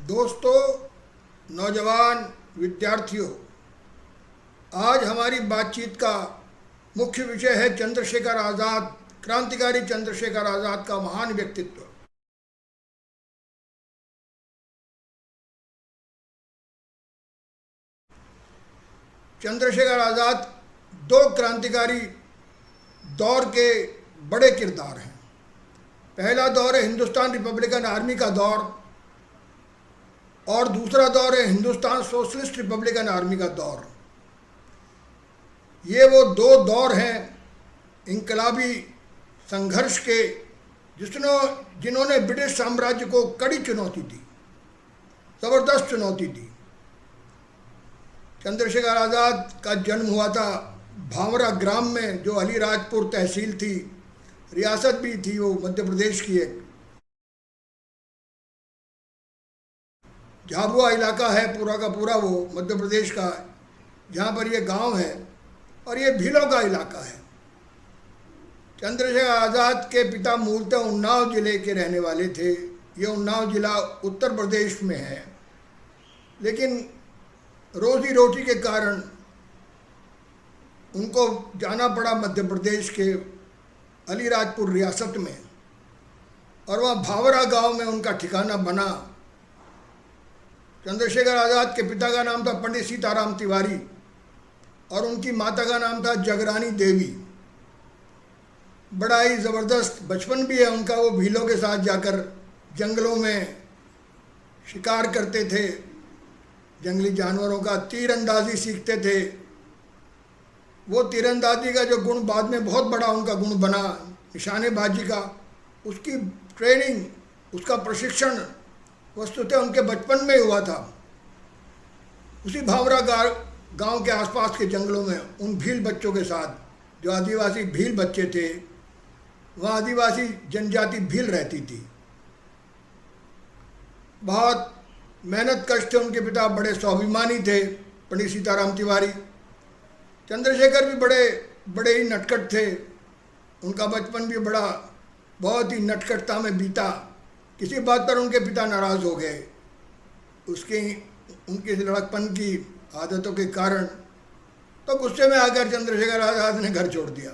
दोस्तों, नौजवान विद्यार्थियों, आज हमारी बातचीत का मुख्य विषय है चंद्रशेखर आज़ाद, क्रांतिकारी चंद्रशेखर आज़ाद का महान व्यक्तित्व। चंद्रशेखर आज़ाद दो क्रांतिकारी दौर के बड़े किरदार हैं। पहला दौर है हिंदुस्तान रिपब्लिकन आर्मी का दौर और दूसरा दौर है हिंदुस्तान सोशलिस्ट रिपब्लिकन आर्मी का दौर। ये वो दो दौर हैं इनकलाबी संघर्ष के जिन्होंने ब्रिटिश साम्राज्य को कड़ी चुनौती दी, ज़बरदस्त चुनौती दी। चंद्रशेखर आज़ाद का जन्म हुआ था भावरा ग्राम में, जो अलीराजपुर तहसील थी, रियासत भी थी वो मध्य प्रदेश की एक। झाबुआ इलाका है पूरा का पूरा वो मध्य प्रदेश का, जहाँ पर ये गांव है और ये भीलों का इलाका है। चंद्रशेखर आज़ाद के पिता मूलतः उन्नाव जिले के रहने वाले थे। ये उन्नाव जिला उत्तर प्रदेश में है, लेकिन रोजी रोटी के कारण उनको जाना पड़ा मध्य प्रदेश के अलीराजपुर रियासत में, और वहाँ भावरा गांव में उनका ठिकाना बना। चंद्रशेखर आज़ाद के पिता का नाम था पंडित सीताराम तिवारी और उनकी माता का नाम था जगरानी देवी। बड़ा ही ज़बरदस्त बचपन भी है उनका। वो भीलों के साथ जाकर जंगलों में शिकार करते थे, जंगली जानवरों का तीरंदाजी सीखते थे। वो तीरंदाजी का जो गुण बाद में बहुत बड़ा उनका गुण बना, निशानेबाजी का, उसकी ट्रेनिंग, उसका प्रशिक्षण वस्तुतः उनके बचपन में हुआ था। उसी भावरा गांव के आसपास के जंगलों में उन भील बच्चों के साथ, जो आदिवासी भील बच्चे थे, वहाँ आदिवासी जनजाति भील रहती थी। बहुत मेहनत कश थे उनके पिता, बड़े स्वाभिमानी थे पंडित सीताराम तिवारी। चंद्रशेखर भी बड़े ही नटखट थे। उनका बचपन भी बहुत ही नटखटता में बीता। किसी बात पर उनके पिता नाराज़ हो गए, उनकी लड़कपन की आदतों के कारण। तो गुस्से में आकर चंद्रशेखर आज़ाद ने घर छोड़ दिया।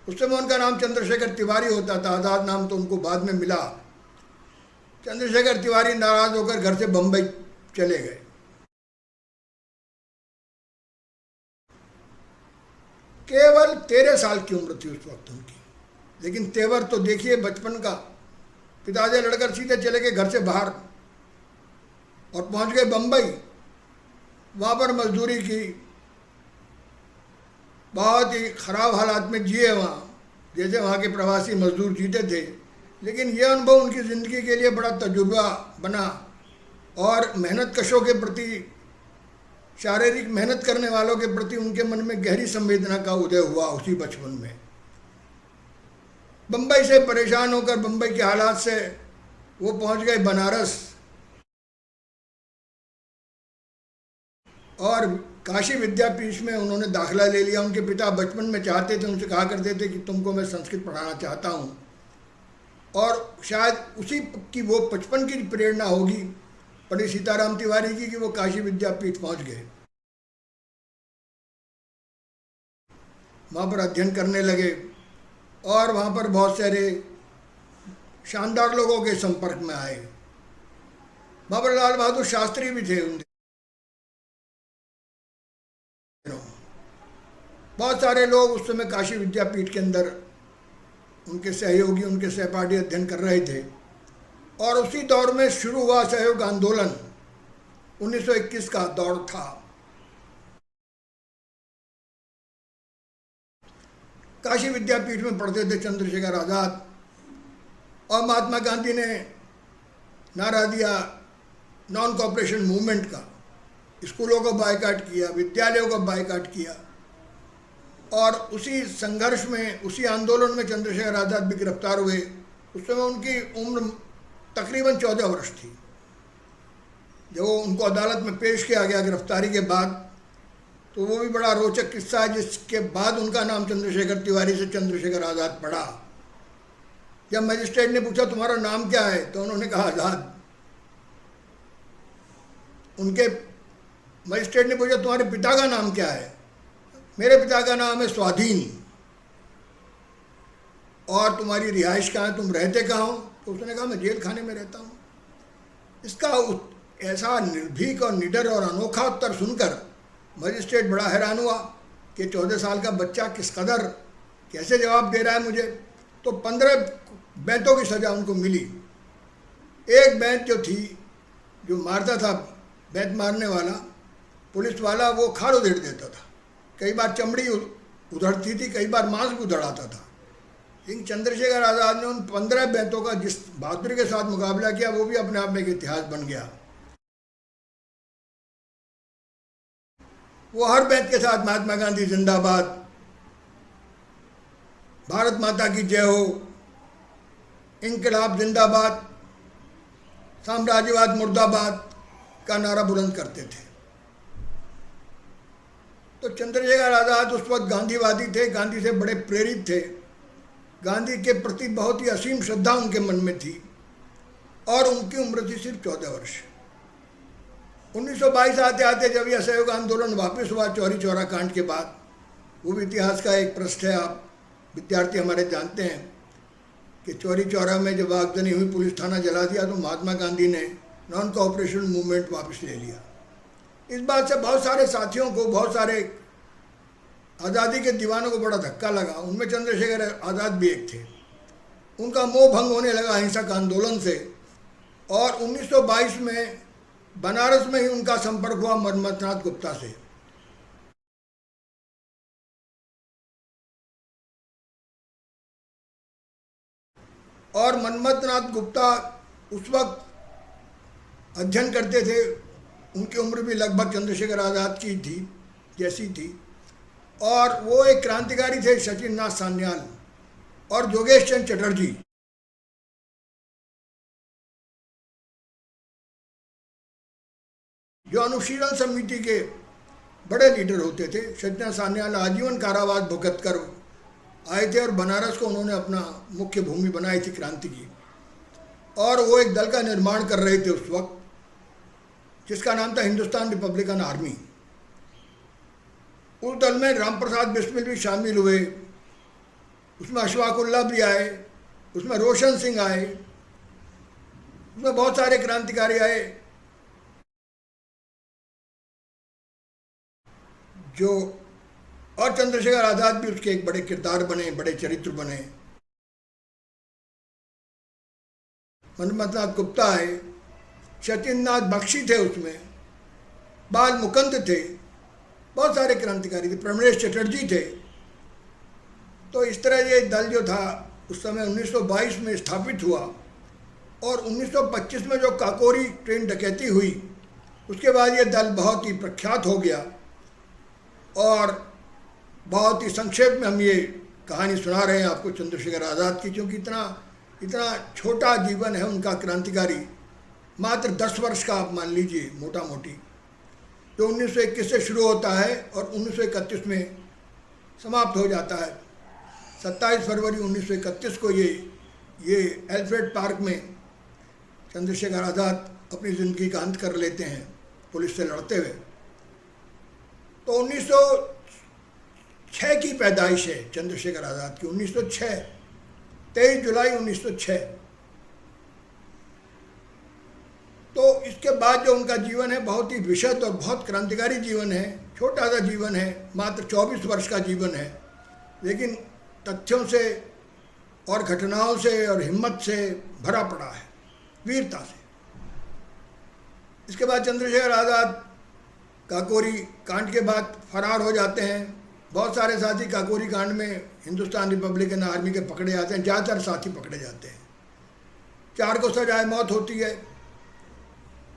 उस समय उनका नाम चंद्रशेखर तिवारी होता था, आज़ाद नाम तो उनको बाद में मिला। चंद्रशेखर तिवारी नाराज़ होकर घर से बम्बई चले गए। केवल 13 साल की उम्र थी उस वक्त उनकी, लेकिन तेवर तो देखिए बचपन का। पिताजी लड़कर सीधे चले गए घर से बाहर और पहुंच गए बम्बई। वहाँ पर मजदूरी की, बहुत ही ख़राब हालात में जिए वहाँ, जैसे वहाँ के प्रवासी मजदूर जीते थे। लेकिन यह अनुभव उनकी ज़िंदगी के लिए बड़ा तजुर्बा बना और मेहनत कशों के प्रति, शारीरिक मेहनत करने वालों के प्रति उनके मन में गहरी संवेदना का उदय हुआ उसी बचपन में। बम्बई से परेशान होकर, बम्बई के हालात से वो पहुंच गए बनारस और काशी विद्यापीठ में उन्होंने दाखिला ले लिया। उनके पिता बचपन में चाहते थे, उनसे कहा करते थे कि तुमको मैं संस्कृत पढ़ाना चाहता हूँ, और शायद उसी की वो बचपन की प्रेरणा होगी पंडित सीताराम तिवारी की कि वो काशी विद्यापीठ पहुँच गए। वहाँ पर अध्ययन करने लगे और वहाँ पर बहुत सारे शानदार लोगों के संपर्क में आए। वहाँ पर लाल बहादुर शास्त्री भी थे उन दिनों। बहुत सारे लोग उस समय काशी विद्यापीठ के अंदर उनके सहयोगी, उनके सहपाठी अध्ययन कर रहे थे। और उसी दौर में शुरू हुआ सहयोग आंदोलन, 1921 का दौर था। काशी विद्यापीठ में पढ़ते थे चंद्रशेखर आज़ाद, और महात्मा गांधी ने नारा दिया नॉन कॉपरेशन मूवमेंट का। स्कूलों को बायकाट किया, विद्यालयों को बायकाट किया, और उसी संघर्ष में, उसी आंदोलन में चंद्रशेखर आज़ाद भी गिरफ्तार हुए। उस समय उनकी उम्र तकरीबन 14 वर्ष थी। जब उनको अदालत में पेश किया गया गिरफ्तारी के बाद, तो वो भी बड़ा रोचक किस्सा है, जिसके बाद उनका नाम चंद्रशेखर तिवारी से चंद्रशेखर आज़ाद पड़ा। जब मजिस्ट्रेट ने पूछा तुम्हारा नाम क्या है, तो उन्होंने कहा आज़ाद। उनके मजिस्ट्रेट ने पूछा तुम्हारे पिता का नाम क्या है? मेरे पिता का नाम है स्वाधीन। और तुम्हारी रिहाइश कहाँ है, तुम रहते कहाँ हो? तो उसने कहा मैं जेल खाने में रहता हूँ। इसका ऐसा निर्भीक और निडर और अनोखा उत्तर सुनकर मजिस्ट्रेट बड़ा हैरान हुआ कि 14 साल का बच्चा किस कदर कैसे जवाब दे रहा है मुझे। तो 15 बैंतों की सज़ा उनको मिली। एक बैंत जो थी, जो मारता था, बैंत मारने वाला पुलिस वाला, वो खाड़ उधेड़ देता था। कई बार चमड़ी उधड़ती थी, कई बार मांस भी उधड़ाता था। लेकिन चंद्रशेखर आज़ाद ने उन 15 बैंतों का जिस बहादुरी के साथ मुकाबला किया, वो भी अपने आप में एक इतिहास बन गया। वो हर बैंत के साथ महात्मा गांधी जिंदाबाद, भारत माता की जय हो, इंकलाब जिंदाबाद, साम्राज्यवाद मुर्दाबाद का नारा बुलंद करते थे। तो चंद्रशेखर आज़ाद उस वक्त गांधीवादी थे, गांधी से बड़े प्रेरित थे। गांधी के प्रति बहुत ही असीम श्रद्धा उनके मन में थी और उनकी उम्र थी सिर्फ 14 वर्ष। 1922 आते आते जब यह असहयोग आंदोलन वापस हुआ चौरी चौरा कांड के बाद, वो भी इतिहास का एक पृष्ठ है, आप विद्यार्थी हमारे जानते हैं कि चौरी चौरा में जब आगजनी हुई, पुलिस थाना जला दिया, तो महात्मा गांधी ने नॉन कोऑपरेशन मूवमेंट वापस ले लिया। इस बात से बहुत सारे साथियों को, बहुत सारे आज़ादी के दीवानों को बड़ा धक्का लगा। उनमें चंद्रशेखर आज़ाद भी एक थे। उनका मोह भंग होने लगा अहिंसक आंदोलन से और 1922 में बनारस में ही उनका संपर्क हुआ मन्मथनाथ गुप्ता से। और मन्मथनाथ गुप्ता उस वक्त अध्ययन करते थे, उनकी उम्र भी लगभग चंद्रशेखर आज़ाद की थी, जैसी थी। और वो एक क्रांतिकारी थे, सचिन नाथ सान्याल और जोगेश चंद्र चटर्जी। जो अनुशीलन समिति के बड़े लीडर होते थे। सचिन सान्याल आजीवन कारावास भुगत कर आए थे और बनारस को उन्होंने अपना मुख्य भूमि बनाई थी क्रांति की। और वो एक दल का निर्माण कर रहे थे उस वक्त, जिसका नाम था हिंदुस्तान रिपब्लिकन आर्मी। उस दल में राम प्रसाद बिस्मिल भी शामिल हुए, उसमें अशफाकुल्लाह भी आए, उसमें रोशन सिंह आए, उसमें बहुत सारे क्रांतिकारी आए जो, और चंद्रशेखर आज़ाद भी उसके एक बड़े किरदार बने, बड़े चरित्र बने। मन्मथनाथ गुप्ता आए, सचिननाथ बख्शी थे, उसमें बाल मुकुंद थे, बहुत सारे क्रांतिकारी थे, प्रमेश चटर्जी थे। तो इस तरह ये दल जो था उस समय 1922 में स्थापित हुआ। और 1925 में जो काकोरी ट्रेन डकैती हुई, उसके बाद ये दल बहुत ही प्रख्यात हो गया। और बहुत ही संक्षेप में हम ये कहानी सुना रहे हैं आपको चंद्रशेखर आज़ाद की, क्योंकि इतना छोटा जीवन है उनका क्रांतिकारी, मात्र 10 वर्ष का आप मान लीजिए मोटा मोटी, जो 1921 से शुरू होता है और 1931 में समाप्त हो जाता है। 27 फरवरी 1931 को ये एल्फ्रेड पार्क में चंद्रशेखर आज़ाद अपनी ज़िंदगी का अंत कर लेते हैं पुलिस से लड़ते हुए। तो 1906 की पैदाइश है चंद्रशेखर आज़ाद की, 1906, 23 जुलाई 1906। तो इसके बाद जो उनका जीवन है बहुत ही विशद और बहुत क्रांतिकारी जीवन है। छोटा सा जीवन है, मात्र 24 वर्ष का जीवन है, लेकिन तथ्यों से और घटनाओं से और हिम्मत से भरा पड़ा है, वीरता से। इसके बाद चंद्रशेखर आज़ाद काकोरी कांड के बाद फरार हो जाते हैं। बहुत सारे साथी काकोरी कांड में हिंदुस्तान रिपब्लिकन आर्मी के पकड़े जाते हैं, ज़्यादातर साथी पकड़े जाते हैं। 4 को सजाए मौत होती है।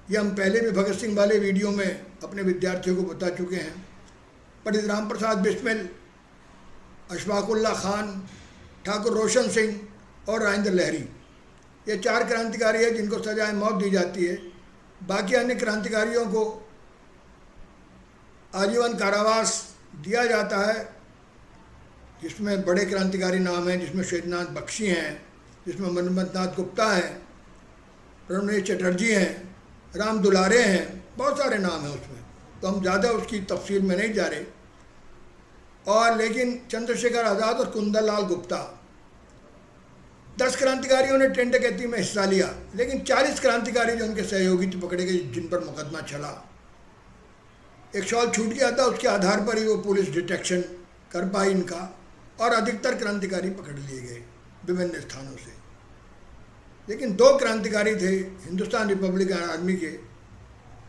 ये हम पहले भी भगत सिंह वाले वीडियो में अपने विद्यार्थियों को बता चुके हैं। पंडित राम प्रसाद बिस्मिल, अशफाकुल्लाह खान, ठाकुर रोशन सिंह और राजेंद्र लहरी, ये 4 क्रांतिकारी हैं जिनको सजाए मौत दी जाती है। बाकी अन्य क्रांतिकारियों को आजीवन कारावास दिया जाता है, जिसमें बड़े क्रांतिकारी नाम हैं, जिसमें सचिननाथ बख्शी हैं, जिसमें मन्मथनाथ गुप्ता हैं, प्रमेश चटर्जी हैं, राम दुलारे हैं, बहुत सारे नाम हैं उसमें, तो हम ज़्यादा उसकी तफसील में नहीं जा रहे। और लेकिन चंद्रशेखर आज़ाद और कुंदन गुप्ता 10 क्रांतिकारियों ने ट्रेन डकैती में हिस्सा लिया, लेकिन 40 क्रांतिकारी जो उनके सहयोगी थे पकड़े गए, जिन पर मुकदमा चला। एक सवाल छूट गया था, उसके आधार पर ही वो पुलिस डिटेक्शन कर पाई इनका, और अधिकतर क्रांतिकारी पकड़ लिए गए विभिन्न स्थानों से। लेकिन 2 क्रांतिकारी थे हिंदुस्तान रिपब्लिकन आर्मी के,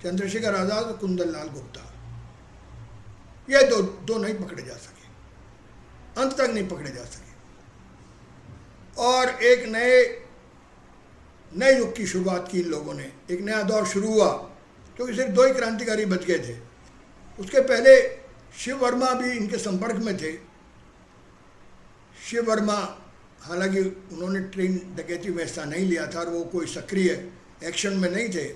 चंद्रशेखर आज़ाद और कुंदन गुप्ता। ये दो नहीं पकड़े जा सके, अंत तक नहीं पकड़े जा सके। और एक नए युग की शुरुआत की इन लोगों ने, एक नया दौर शुरू हुआ, क्योंकि सिर्फ 2 ही क्रांतिकारी बच गए थे। उसके पहले शिव वर्मा भी इनके संपर्क में थे। शिव वर्मा, हालांकि उन्होंने ट्रेन डकैती में हिस्सा नहीं लिया था और वो कोई सक्रिय एक्शन में नहीं थे,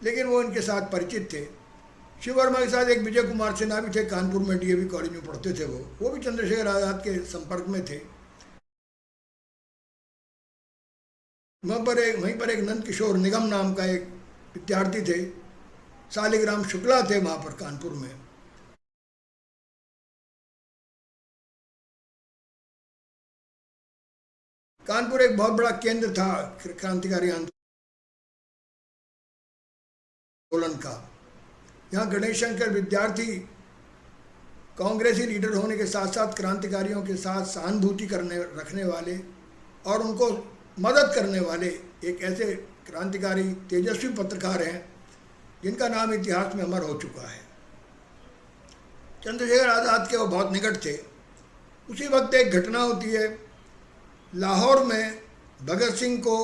लेकिन वो इनके साथ परिचित थे। शिव वर्मा के साथ एक विजय कुमार सिन्हा भी थे, कानपुर में डीएवी कॉलेज में पढ़ते थे। वो भी चंद्रशेखर आज़ाद के संपर्क में थे। वहीं पर एक नंद किशोर निगम नाम का एक विद्यार्थी थे, शालिग्राम शुक्ला थे वहाँ पर कानपुर में। कानपुर एक बहुत बड़ा केंद्र था क्रांतिकारी आंदोलन का। यहाँ गणेश शंकर विद्यार्थी कांग्रेसी लीडर होने के साथ साथ क्रांतिकारियों के साथ सहानुभूति रखने वाले और उनको मदद करने वाले एक ऐसे क्रांतिकारी तेजस्वी पत्रकार हैं जिनका नाम इतिहास में अमर हो चुका है। चंद्रशेखर आज़ाद के वो बहुत निकट थे। उसी वक्त एक घटना होती है, लाहौर में भगत सिंह को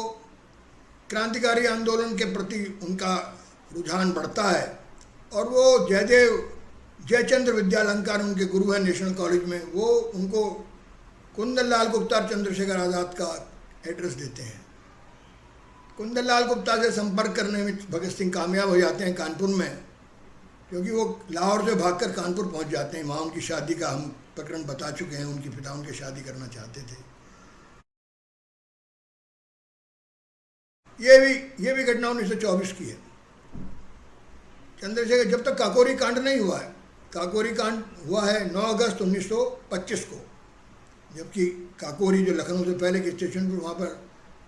क्रांतिकारी आंदोलन के प्रति उनका रुझान बढ़ता है और वो जयचंद्र विद्यालंकार उनके गुरु हैं नेशनल कॉलेज में, वो उनको कुंदन गुप्ता और चंद्रशेखर आज़ाद का एड्रेस देते हैं। कुंदन गुप्ता से संपर्क करने में भगत सिंह कामयाब हो जाते हैं कानपुर में, क्योंकि वो लाहौर से भागकर कानपुर पहुंच जाते हैं। वहाँ उनकी शादी का हम प्रकरण बता चुके हैं, उनके पिता उनकी शादी करना चाहते थे। ये भी घटना 1924 की है। चंद्रशेखर, जब तक काकोरी कांड नहीं हुआ है, काकोरी कांड हुआ है 9 अगस्त 1925 को, जबकि काकोरी जो लखनऊ से पहले के स्टेशन पर, वहाँ पर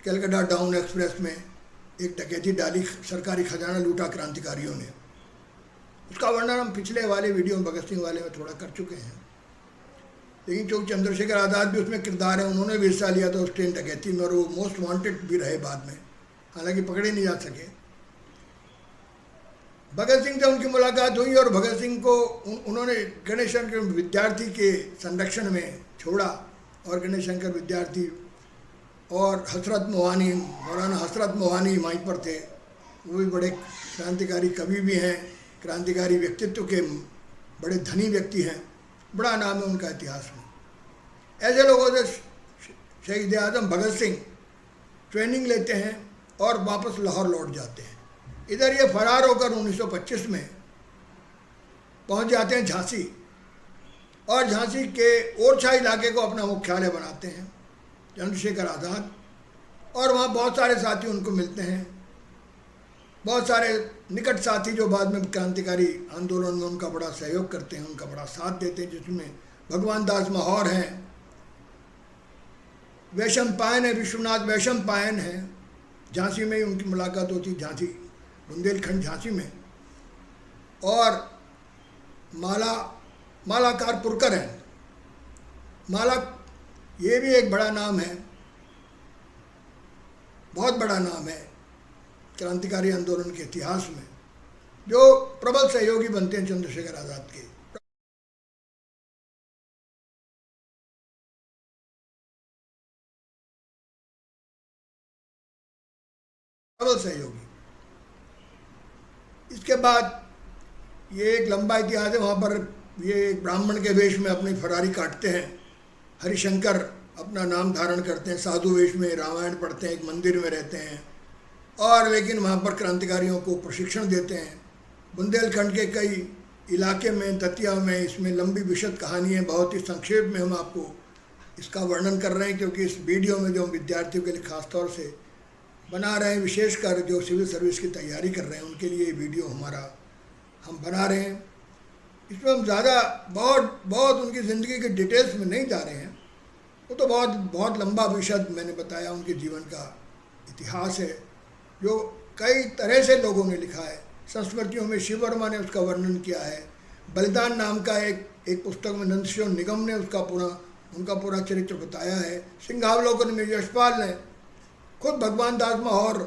कलकत्ता डाउन एक्सप्रेस में एक डकैती डाली, सरकारी खजाना लूटा क्रांतिकारियों ने। उसका वर्णन हम पिछले वाले वीडियो में, भगत सिंह वाले में थोड़ा कर चुके हैं। लेकिन क्योंकि चंद्रशेखर आज़ाद भी उसमें किरदार है, उन्होंने भी हिस्सा लिया था उस ट्रेन डकैती में और वो मोस्ट वांटेड भी रहे बाद में, हालांकि पकड़े नहीं जा सके। भगत सिंह से उनकी मुलाकात हुई और भगत सिंह को उन्होंने गणेश शंकर विद्यार्थी के संरक्षण में छोड़ा, और गणेश शंकर विद्यार्थी और हसरत मोहानी, मौलाना हसरत मोहानी वहीं पर थे। वो भी बड़े क्रांतिकारी कवि भी हैं, क्रांतिकारी व्यक्तित्व के बड़े धनी व्यक्ति हैं, बड़ा नाम है उनका इतिहास में। ऐसे लोगों से शहीद आजम भगत सिंह ट्रेनिंग लेते हैं और वापस लाहौर लौट जाते हैं। इधर ये फरार होकर 1925 में पहुंच जाते हैं झांसी, और झांसी के ओरछा इलाके को अपना मुख्यालय बनाते हैं चंद्रशेखर आज़ाद, और वहाँ बहुत सारे साथी उनको मिलते हैं, बहुत सारे निकट साथी जो बाद में क्रांतिकारी आंदोलन में उनका बड़ा सहयोग करते हैं, उनका बड़ा साथ देते हैं, जिसमें भगवान दास माहौर हैं, वैशम पायन है, विश्वनाथ वैशम पायन है। झांसी में ही उनकी मुलाकात होती, झांसी बुंदेलखंड झांसी में। और मालाकार पुरकर हैं। माला, ये भी एक बड़ा नाम है, बहुत बड़ा नाम है क्रांतिकारी आंदोलन के इतिहास में, जो प्रबल सहयोगी बनते हैं चंद्रशेखर आज़ाद के। प्रबल सहयोगी। इसके बाद ये एक लंबा इतिहास है। वहाँ पर ये एक ब्राह्मण के वेश में अपनी फरारी काटते हैं, हरिशंकर अपना नाम धारण करते हैं, साधु वेश में रामायण पढ़ते हैं, एक मंदिर में रहते हैं, और लेकिन वहाँ पर क्रांतिकारियों को प्रशिक्षण देते हैं। बुंदेलखंड के कई इलाके में, दतिया में, इसमें लंबी विशद कहानी है। बहुत ही संक्षेप में हम आपको इसका वर्णन कर रहे हैं, क्योंकि इस वीडियो में जो हम विद्यार्थियों के लिए खासतौर से बना रहे हैं, विशेषकर जो सिविल सर्विस की तैयारी कर रहे हैं उनके लिए ये वीडियो हम बना रहे हैं। इसमें हम ज़्यादा बहुत उनकी ज़िंदगी के डिटेल्स में नहीं जा रहे हैं, वो तो बहुत लंबा विशद मैंने बताया उनके जीवन का इतिहास है जो कई तरह से लोगों ने लिखा है। संस्मृतियों में शिव वर्मा ने उसका वर्णन किया है। बलिदान नाम का एक पुस्तक में नंदकिशोर निगम ने उनका पूरा चरित्र बताया है। सिंहावलोकन में यशपाल ने, खुद भगवान दास माहौर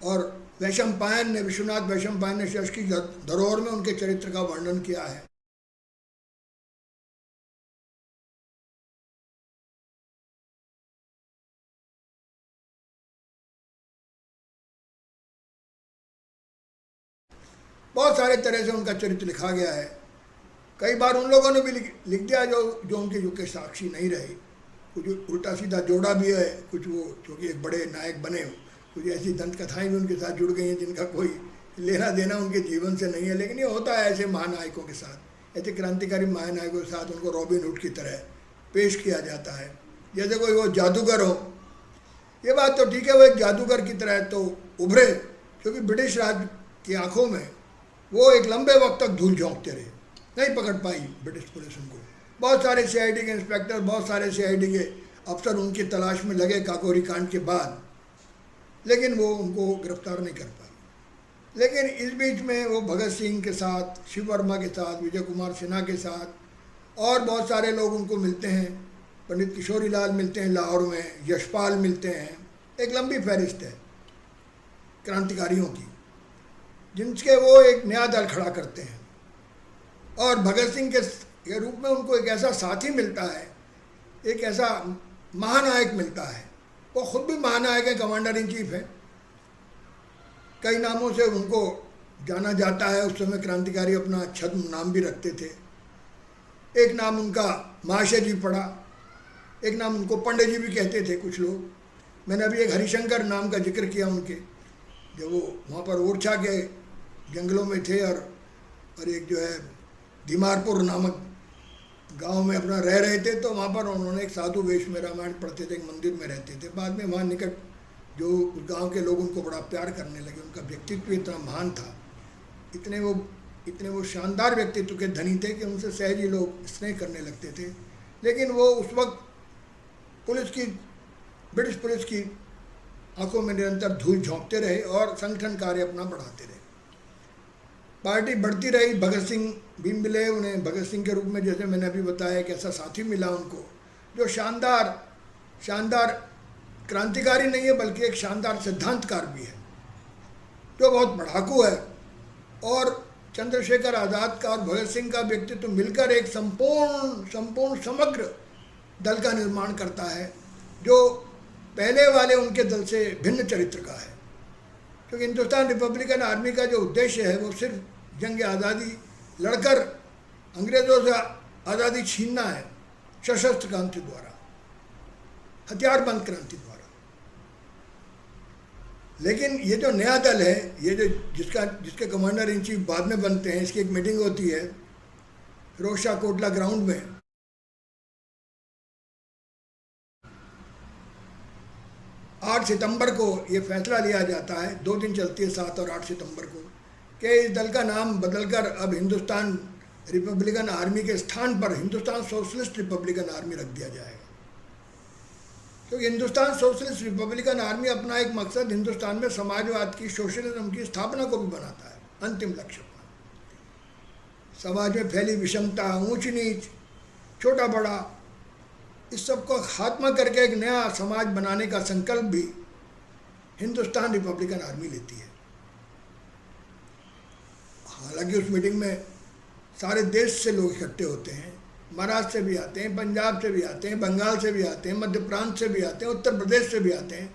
और वैशंपायन ने, विश्वनाथ वैशंपायन ने यश की धरोहर में उनके चरित्र का वर्णन किया है। बहुत सारे तरह से उनका चरित्र लिखा गया है। कई बार उन लोगों ने भी लिख दिया जो उनके युग के साक्षी नहीं रहे। कुछ उल्टा सीधा जोड़ा भी है, कुछ वो क्योंकि एक बड़े नायक बने, कुछ ऐसी दंत कथाएँ भी उनके साथ जुड़ गई हैं जिनका कोई लेना देना उनके जीवन से नहीं है। लेकिन ये होता है ऐसे महानायकों के साथ, ऐसे क्रांतिकारी महानायकों के साथ उनको रॉबिन हुड की तरह पेश किया जाता है, जैसे कोई वो जादूगर हो। ये बात तो ठीक है, वो एक जादूगर की तरह तो उभरे, क्योंकि ब्रिटिश राज की आंखों में वो एक लंबे वक्त तक धूल झोंकते रहे, नहीं पकड़ पाई ब्रिटिश पुलिस उनको। बहुत सारे सीआईडी के इंस्पेक्टर, बहुत सारे सीआईडी के अफसर उनकी तलाश में लगे काकोरी कांड के बाद, लेकिन वो उनको गिरफ्तार नहीं कर पाए। लेकिन इस बीच में वो भगत सिंह के साथ, शिव वर्मा के साथ, विजय कुमार सिन्हा के साथ और बहुत सारे लोग उनको मिलते हैं। पंडित किशोरी लाल मिलते हैं लाहौर में, यशपाल मिलते हैं। एक लंबी फहरिस्त है क्रांतिकारियों की जिनके वो एक नया दल खड़ा करते हैं। और भगत सिंह के रूप में उनको एक ऐसा साथी मिलता है, एक ऐसा महानायक मिलता है। वो खुद भी महानायक है, कमांडर इन चीफ है, कई नामों से उनको जाना जाता है। उस समय क्रांतिकारी अपना छद्म नाम भी रखते थे। एक नाम उनका महाशय जी पड़ा, एक नाम उनको पंडित जी भी कहते थे कुछ लोग। मैंने अभी एक हरिशंकर नाम का जिक्र किया उनके, जब वो वहाँ पर ओरछा के जंगलों में थे और एक जो है दीमारपुर नामक गांव में अपना रह रहे थे, तो वहाँ पर उन्होंने एक साधु वेश में रामायण पढ़ते थे, एक मंदिर में रहते थे। बाद में वहाँ निकट जो उस गाँव के लोग उनको बड़ा प्यार करने लगे। उनका व्यक्तित्व इतना महान था, इतने वो शानदार व्यक्तित्व के धनी थे कि उनसे सहज ही लोग स्नेह करने लगते थे। लेकिन वो उस वक्त ब्रिटिश पुलिस की आंखों में निरंतर धूल झोंकते रहे और संगठन कार्य अपना बढ़ाते रहे। पार्टी बढ़ती रही, भगत सिंह भी मिले उन्हें भगत सिंह के रूप में, जैसे मैंने अभी बताया, एक ऐसा साथी मिला उनको जो शानदार क्रांतिकारी नहीं है बल्कि एक शानदार सिद्धांतकार भी है, जो बहुत पढ़ाकू है। और चंद्रशेखर आज़ाद का और भगत सिंह का व्यक्तित्व मिलकर एक संपूर्ण समग्र दल का निर्माण करता है, जो पहले वाले उनके दल से भिन्न चरित्र का है। क्योंकि हिंदुस्तान रिपब्लिकन आर्मी का जो उद्देश्य है वो सिर्फ जंग आज़ादी लड़कर अंग्रेज़ों से आज़ादी छीनना है, सशस्त्र क्रांति द्वारा, हथियारबंद क्रांति द्वारा। लेकिन ये जो नया दल है, ये जो जिसके कमांडर इन चीफ बाद में बनते हैं, इसकी एक मीटिंग होती है फिरोज शाह कोटला ग्राउंड में। 8 सितंबर को ये फैसला लिया जाता है, 2 दिन चलती है, 7 और 8 सितंबर को, कि इस दल का नाम बदलकर अब हिंदुस्तान रिपब्लिकन आर्मी के स्थान पर हिंदुस्तान सोशलिस्ट रिपब्लिकन आर्मी रख दिया जाएगा। क्योंकि हिंदुस्तान सोशलिस्ट रिपब्लिकन आर्मी अपना एक मकसद हिंदुस्तान में समाजवाद की, सोशलिज्म की स्थापना को भी बनाता है अंतिम लक्ष्य पर। समाज में फैली विषमता, ऊंच नीच, छोटा बड़ा, इस सब को खात्मा करके एक नया समाज बनाने का संकल्प भी हिंदुस्तान रिपब्लिकन आर्मी लेती है। हालांकि उस मीटिंग में सारे देश से लोग इकट्ठे होते हैं, महाराष्ट्र से भी आते हैं, पंजाब से भी आते हैं, बंगाल से भी आते हैं, मध्य प्रांत से भी आते हैं, उत्तर प्रदेश से भी आते हैं।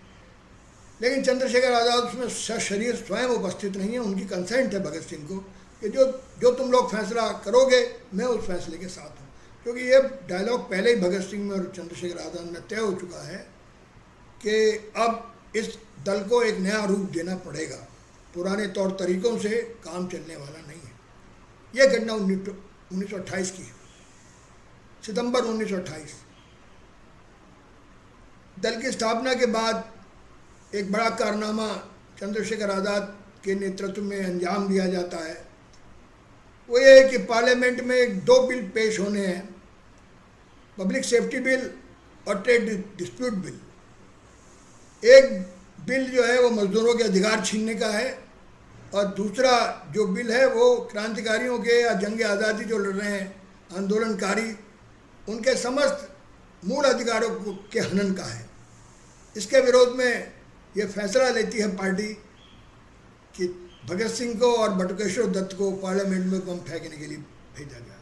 लेकिन चंद्रशेखर आज़ाद उसमें सशरीर स्वयं उपस्थित नहीं है। उनकी कंसेंट है भगत सिंह को कि जो तुम लोग फैसला करोगे मैं उस फैसले के साथ हूँ। क्योंकि ये डायलॉग पहले ही भगत सिंह में और चंद्रशेखर आज़ाद में तय हो चुका है कि अब इस दल को एक नया रूप देना पड़ेगा, पुराने तौर तरीक़ों से काम चलने वाला नहीं है। यह घटना 1928 की है, सितंबर 1928। दल की स्थापना के बाद एक बड़ा कारनामा चंद्रशेखर आज़ाद के नेतृत्व में अंजाम दिया जाता है, वो ये है कि पार्लियामेंट में 2 बिल पेश होने हैं, पब्लिक सेफ्टी बिल और ट्रेड डिस्प्यूट बिल। एक बिल जो है वो मजदूरों के अधिकार छीनने का है, और दूसरा जो बिल है वो क्रांतिकारियों के या जंग आज़ादी जो लड़ रहे हैं आंदोलनकारी, उनके समस्त मूल अधिकारों के हनन का है। इसके विरोध में ये फैसला लेती है पार्टी कि भगत सिंह को और बटुकेश्वर दत्त को पार्लियामेंट में बम फेंकने के लिए भेजा जाए।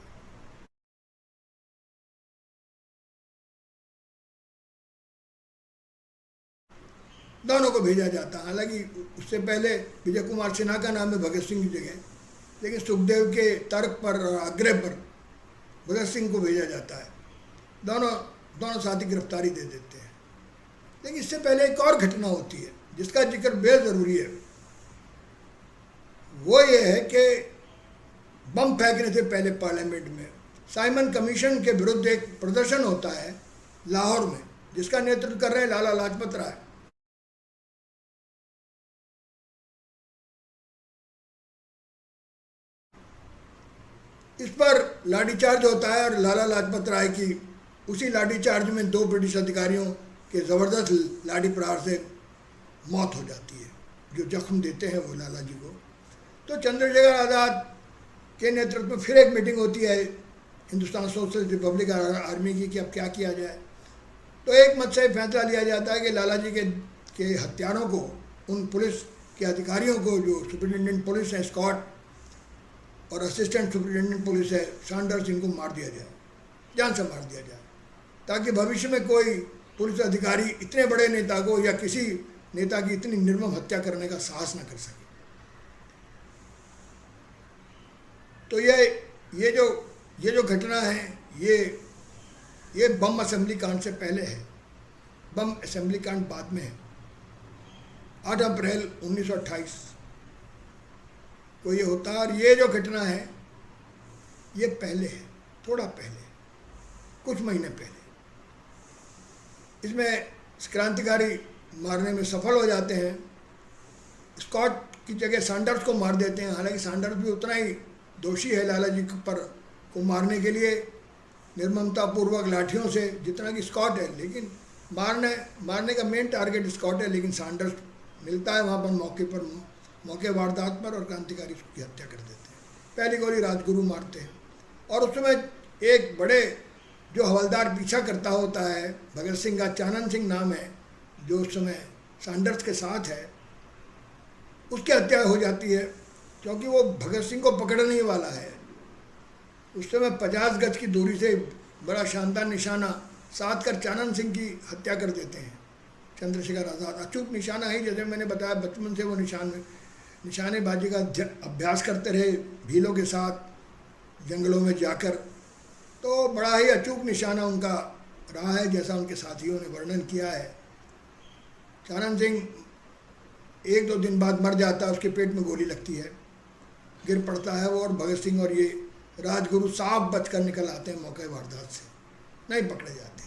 दोनों को भेजा जाता है। हालांकि उससे पहले विजय कुमार सिन्हा का नाम है भगत सिंह की जगह, लेकिन सुखदेव के तर्क पर और आग्रह पर भगत सिंह को भेजा जाता है। दोनों साथी गिरफ्तारी दे देते हैं। लेकिन इससे पहले एक और घटना होती है जिसका जिक्र बेहद ज़रूरी है। वो ये है कि बम फेंकने से पहले पार्लियामेंट में साइमन कमीशन के विरुद्ध एक प्रदर्शन होता है लाहौर में, जिसका नेतृत्व कर रहे हैं लाला लाजपत राय। इस पर लाठीचार्ज होता है और लाला लाजपत राय की उसी लाठीचार्ज में 2 ब्रिटिश अधिकारियों के ज़बरदस्त लाठी प्रहार से मौत हो जाती है। जो जख्म देते हैं वो लाला जी को। तो चंद्रशेखर आज़ाद के नेतृत्व में फिर एक मीटिंग होती है हिंदुस्तान सोशलिस्ट रिपब्लिक आर्मी की कि अब क्या किया जाए। तो एक मत से फैसला लिया जाता है कि लाला जी के हत्यारों को, उन पुलिस के अधिकारियों को जो सुपरिटेंडेंट पुलिस है स्कॉट और असिस्टेंट सुपरिटेंडेंट पुलिस है सैंडर्स, इनको मार दिया जाए, जान से मार दिया जाए, ताकि भविष्य में कोई पुलिस अधिकारी इतने बड़े नेता को या किसी नेता की इतनी निर्मम हत्या करने का साहस न कर सके। तो ये जो घटना है ये बम असेंबली कांड से पहले है। बम असेंबली कांड बाद में है। 8 अप्रैल 1928 को ये होता है। और ये जो घटना है ये पहले है, थोड़ा पहले, कुछ महीने पहले। इसमें क्रांतिकारी मारने में सफल हो जाते हैं। स्कॉट की जगह सैंडर्स को मार देते हैं। हालांकि सैंडर्स भी उतना ही दोषी है लाला जी पर को मारने के लिए निर्ममतापूर्वक लाठियों से जितना कि स्कॉट है, लेकिन मारने का मेन टारगेट स्कॉट है, लेकिन सैंडर्स मिलता है वहाँ पर मौके वारदात पर और क्रांतिकारी उसकी हत्या कर देते हैं। पहली गोली राजगुरु मारते हैं और उस समय एक बड़े जो हवलदार पीछा करता होता है, भगत सिंह का चानन सिंह नाम है, जो उस समय सैंडर्स के साथ है, उसकी हत्या हो जाती है क्योंकि वो भगत सिंह को पकड़ने वाला है। उस समय 50 गज की दूरी से बड़ा शानदार निशाना साध कर चानन सिंह की हत्या कर देते हैं चंद्रशेखर आज़ाद। अचूक निशाना है, जैसे मैंने बताया बचपन से वो निशानेबाजी का अभ्यास करते रहे भीलों के साथ जंगलों में जाकर। तो बड़ा ही अचूक निशाना उनका रहा है, जैसा उनके साथियों ने वर्णन किया है। चानन सिंह 1-2 दिन बाद मर जाता है, उसके पेट में गोली लगती है, गिर पड़ता है वो, और भगत सिंह और ये राजगुरु साफ बचकर निकल आते हैं मौके वारदात से, नहीं पकड़े जाते।